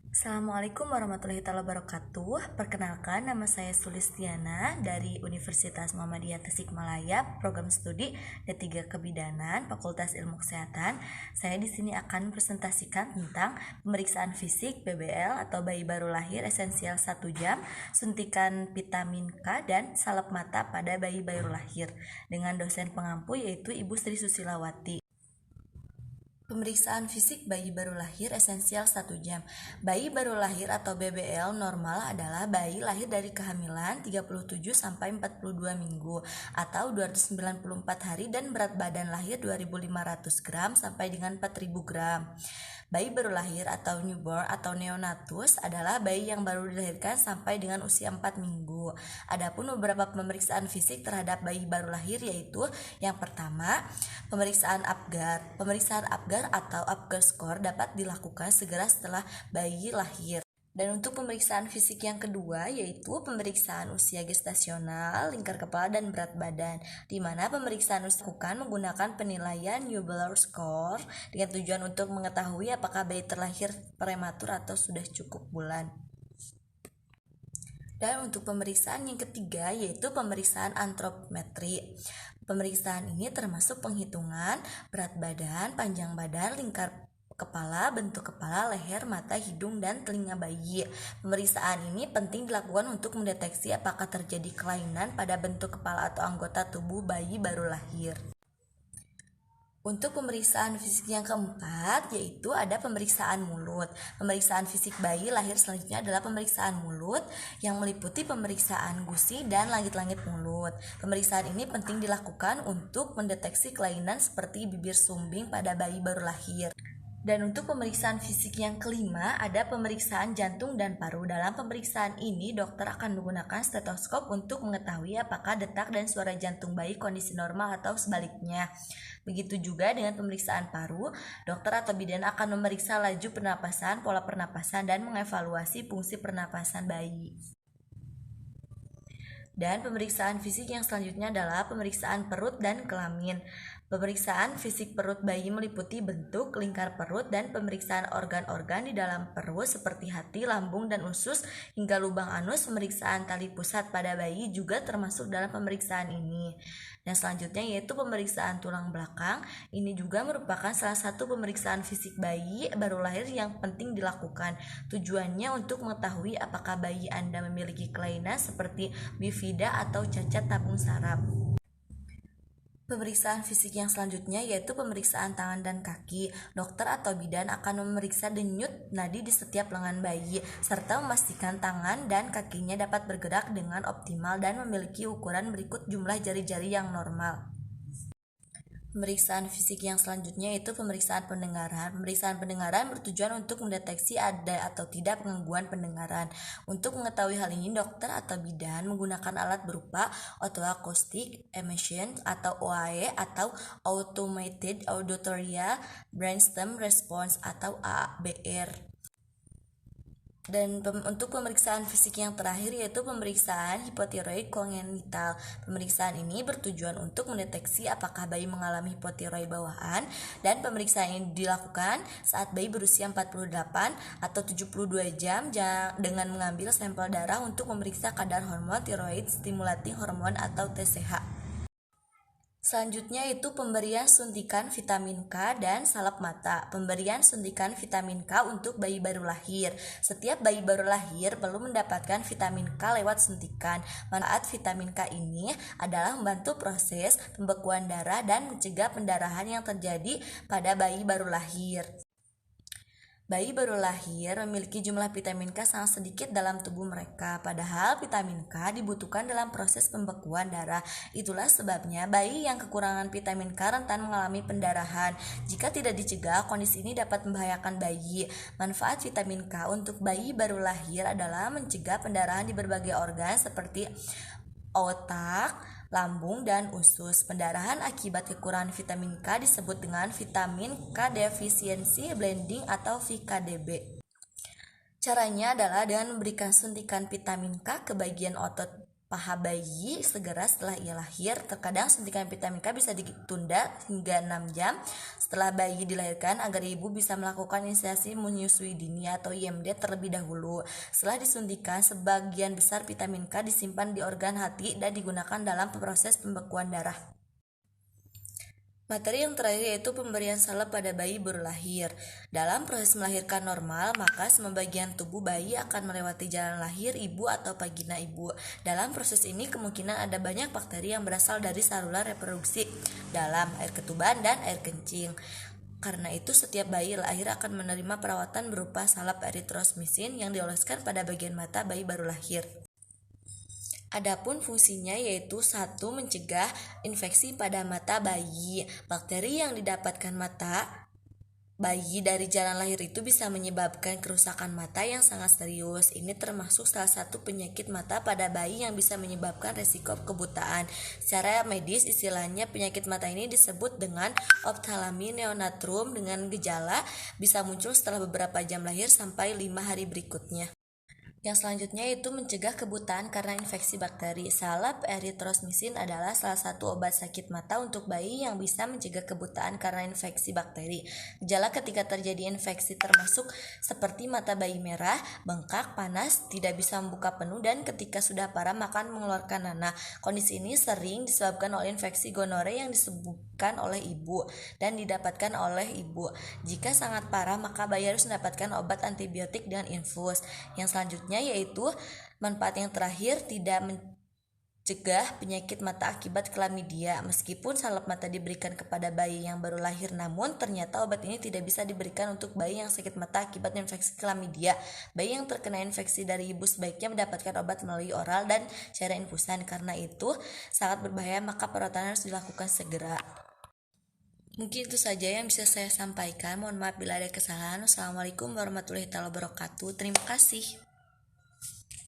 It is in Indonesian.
Assalamualaikum warahmatullahi wabarakatuh. Perkenalkan, nama saya Sulistiana dari Universitas Muhammadiyah Tasikmalaya, program studi D3 Kebidanan, Fakultas Ilmu Kesehatan. Saya di sini akan presentasikan tentang pemeriksaan fisik BBL atau bayi baru lahir esensial 1 jam, suntikan vitamin K dan salep mata pada bayi baru lahir dengan dosen pengampu yaitu Ibu Sri Susilawati. Pemeriksaan fisik bayi baru lahir esensial 1 jam. Bayi baru lahir atau BBL normal adalah bayi lahir dari kehamilan 37 sampai 42 minggu atau 294 hari dan berat badan lahir 2.500 gram sampai dengan 4.000 gram. Bayi baru lahir atau newborn atau neonatus adalah bayi yang baru dilahirkan sampai dengan usia 4 minggu. Adapun beberapa pemeriksaan fisik terhadap bayi baru lahir yaitu yang pertama, pemeriksaan Apgar. Pemeriksaan Apgar atau Apgar score dapat dilakukan segera setelah bayi lahir. Dan untuk pemeriksaan fisik yang kedua yaitu pemeriksaan usia gestasional, lingkar kepala, dan berat badan, di mana pemeriksaan dilakukan menggunakan penilaian Newborn score dengan tujuan untuk mengetahui apakah bayi terlahir prematur atau sudah cukup bulan. Dan untuk pemeriksaan yang ketiga yaitu pemeriksaan antropometri. Pemeriksaan ini termasuk penghitungan berat badan, panjang badan, lingkar kepala, bentuk kepala, leher, mata, hidung, dan telinga bayi. Pemeriksaan ini penting dilakukan untuk mendeteksi apakah terjadi kelainan pada bentuk kepala atau anggota tubuh bayi baru lahir. Untuk pemeriksaan fisik yang keempat yaitu ada pemeriksaan mulut. Pemeriksaan fisik bayi lahir selanjutnya adalah pemeriksaan mulut yang meliputi pemeriksaan gusi dan langit-langit mulut. Pemeriksaan ini penting dilakukan untuk mendeteksi kelainan seperti bibir sumbing pada bayi baru lahir. Dan untuk pemeriksaan fisik yang kelima ada pemeriksaan jantung dan paru. Dalam pemeriksaan ini dokter akan menggunakan stetoskop untuk mengetahui apakah detak dan suara jantung bayi kondisi normal atau sebaliknya. Begitu juga dengan pemeriksaan paru, dokter atau bidan akan memeriksa laju pernapasan, pola pernapasan, dan mengevaluasi fungsi pernapasan bayi. Dan pemeriksaan fisik yang selanjutnya adalah pemeriksaan perut dan kelamin. Pemeriksaan fisik perut bayi meliputi bentuk, lingkar perut, dan pemeriksaan organ-organ di dalam perut seperti hati, lambung, dan usus hingga lubang anus. Pemeriksaan tali pusat pada bayi juga termasuk dalam pemeriksaan ini. Dan selanjutnya yaitu pemeriksaan tulang belakang. Ini juga merupakan salah satu pemeriksaan fisik bayi baru lahir yang penting dilakukan. Tujuannya untuk mengetahui apakah bayi Anda memiliki kelainan seperti bifida atau cacat tabung saraf. Pemeriksaan fisik yang selanjutnya yaitu pemeriksaan tangan dan kaki. Dokter atau bidan akan memeriksa denyut nadi di setiap lengan bayi serta memastikan tangan dan kakinya dapat bergerak dengan optimal dan memiliki ukuran berikut jumlah jari-jari yang normal. Pemeriksaan fisik yang selanjutnya yaitu pemeriksaan pendengaran. Pemeriksaan pendengaran bertujuan untuk mendeteksi ada atau tidak gangguan pendengaran. Untuk mengetahui hal ini, dokter atau bidan menggunakan alat berupa Otoacoustic Emission atau OAE atau Automated Auditory Brainstem Response atau ABR. Dan untuk pemeriksaan fisik yang terakhir yaitu pemeriksaan hipotiroid kongenital. Pemeriksaan ini bertujuan untuk mendeteksi apakah bayi mengalami hipotiroid bawaan, dan pemeriksaan ini dilakukan saat bayi berusia 48 atau 72 jam dengan mengambil sampel darah untuk memeriksa kadar hormon tiroid stimulating hormone atau TSH. Selanjutnya itu pemberian suntikan vitamin K dan salep mata. Pemberian suntikan vitamin K untuk bayi baru lahir. Setiap bayi baru lahir perlu mendapatkan vitamin K lewat suntikan. Manfaat vitamin K ini adalah membantu proses pembekuan darah dan mencegah pendarahan yang terjadi pada bayi baru lahir. Bayi baru lahir memiliki jumlah vitamin K sangat sedikit dalam tubuh mereka, padahal vitamin K dibutuhkan dalam proses pembekuan darah. Itulah sebabnya bayi yang kekurangan vitamin K rentan mengalami pendarahan. Jika tidak dicegah, kondisi ini dapat membahayakan bayi. Manfaat vitamin K untuk bayi baru lahir adalah mencegah pendarahan di berbagai organ seperti otak, lambung, dan usus. Pendarahan akibat kekurangan vitamin K disebut dengan vitamin K deficiency bleeding atau VKDB. Caranya adalah dengan memberikan suntikan vitamin K ke bagian otot paha bayi segera setelah ia lahir. Terkadang suntikan vitamin K bisa ditunda hingga 6 jam setelah bayi dilahirkan agar ibu bisa melakukan inisiasi menyusui dini atau IMD terlebih dahulu. Setelah disuntikan, sebagian besar vitamin K disimpan di organ hati dan digunakan dalam proses pembekuan darah. Materi yang terakhir yaitu pemberian salep pada bayi baru lahir. Dalam proses melahirkan normal, maka semua bagian tubuh bayi akan melewati jalan lahir ibu atau vagina ibu. Dalam proses ini kemungkinan ada banyak bakteri yang berasal dari saluran reproduksi dalam air ketuban dan air kencing. Karena itu setiap bayi lahir akan menerima perawatan berupa salep eritrosmisin yang dioleskan pada bagian mata bayi baru lahir. Adapun fungsinya yaitu satu, mencegah infeksi pada mata bayi. Bakteri yang didapatkan mata bayi dari jalan lahir itu bisa menyebabkan kerusakan mata yang sangat serius. Ini termasuk salah satu penyakit mata pada bayi yang bisa menyebabkan resiko kebutaan. Secara medis istilahnya penyakit mata ini disebut dengan ophthalmi neonatrum dengan gejala bisa muncul setelah beberapa jam lahir sampai 5 hari berikutnya. Yang selanjutnya itu mencegah kebutaan karena infeksi bakteri. Salep eritrosmisin adalah salah satu obat sakit mata untuk bayi yang bisa mencegah kebutaan karena infeksi bakteri. Gejala ketika terjadi infeksi termasuk seperti mata bayi merah, bengkak, panas, tidak bisa membuka penuh, dan ketika sudah parah maka mengeluarkan nanah. Kondisi ini sering disebabkan oleh infeksi gonore yang disebabkan oleh ibu dan didapatkan oleh ibu. Jika sangat parah maka bayi harus mendapatkan obat antibiotik dengan infus. Yang selanjutnya yaitu manfaat yang terakhir, tidak mencegah penyakit mata akibat klamidia. Meskipun salep mata diberikan kepada bayi yang baru lahir, namun ternyata obat ini tidak bisa diberikan untuk bayi yang sakit mata akibat infeksi klamidia. Bayi yang terkena infeksi dari ibu sebaiknya mendapatkan obat melalui oral dan cairan infusan. Karena itu sangat berbahaya, maka perawatan harus dilakukan segera. Mungkin itu saja yang bisa saya sampaikan. Mohon maaf bila ada kesalahan. Wassalamualaikum warahmatullahi wabarakatuh. Terima kasih.